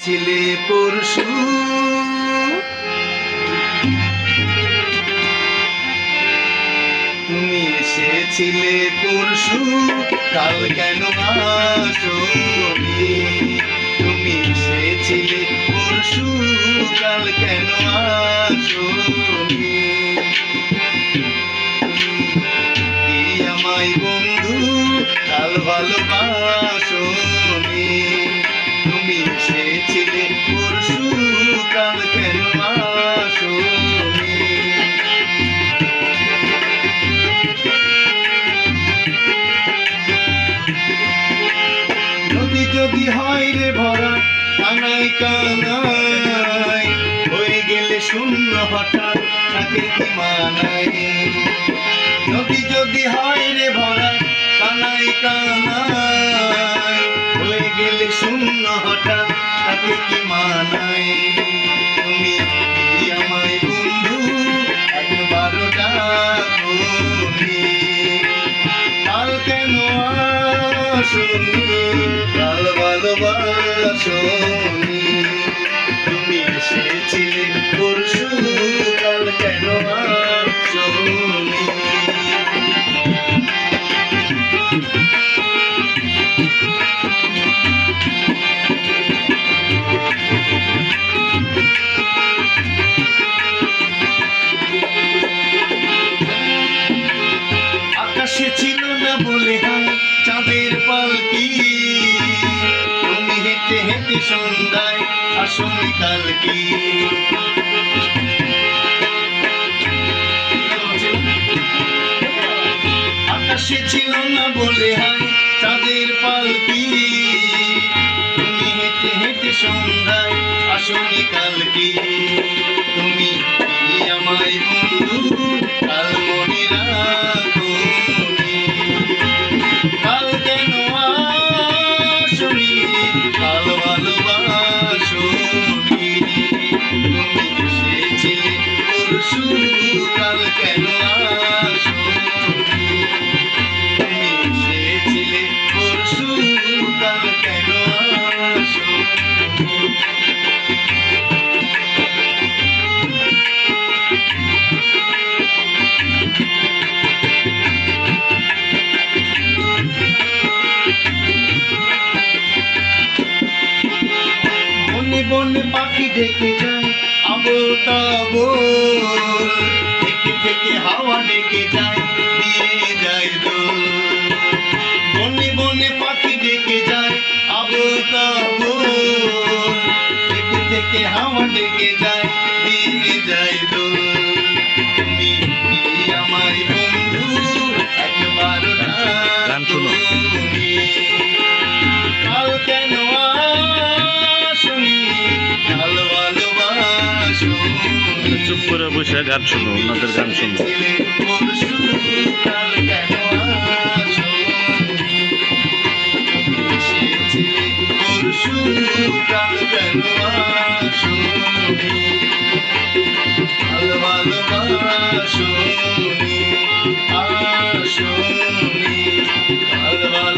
ছিলে পরশু, তুমি এসেছিলে পরশু, কাল কেন আসোনি? তুমি এসেছিলে পরশু, কাল কেন আসোনি? কি আমায় বন্ধু কাল ভালোবাসোনি? তুমি এসেছিলে পরশু, কাল কেন আসোনি? নদী যদি হয় রে ভরা কানাই কানাই, হয়ে গেলে শূন্য হঠাৎ তাকে কি মানাই? নদী যদি হয় রে ভরা কানাই কানাই, হয়ে গেলে শূন্য হঠাৎ তাকে কি মানাই? তুমি কি আমায় বন্ধু একবারও ডাকোনি? কাল কেন আসোনি? কাল ভালোবাসোনি? তুমি এসেছিলে পরশু, কাল কেন আসোনি? আকাশে ছিল না বলে হায় চাঁদের পালকি, তুমি হেঁটে হেঁটে সন্ধ্যায় আসনি কালকি। আকাশে ছিল না বলে হায় চাঁদের পালকি, তুমি হেঁটে হেঁটে সন্ধ্যায় আসনি কালকি। তুমি কি আমায় বন্ধু কাল মনে রাখোনি? কাল কেন আসোনি? কাল ভালোবাসোনি? তুমি এসেছিলে পরশু, কাল কেন আসোনি? তুমি এসেছিলে পরশু, কাল কেন আসোনি? বনে বনে পাখি ডেকে যায় আবোল তাবোল, থেকে থেকে হাওয়া ডেকে যায় দিয়ে যায় দোল। বনে বনে পাখি ডেকে যায় আবোল তাবোল, থেকে থেকে হাওয়া ডেকে যায় দিয়ে যায় দোল। তুমি কি আমায় বন্ধু একবার ডাকোনি? কাল কেন আসোনি? কাল ভালোবাসোনি? চুপ করে বসে গান শুনো, ওনাদের গান শুনো। পরশু, কাল কেন আসোনি? তুমি এসেছিলে পরশু, কাল কেন আসোনি? কাল ভালোবাসোনি? আসোনি? কাল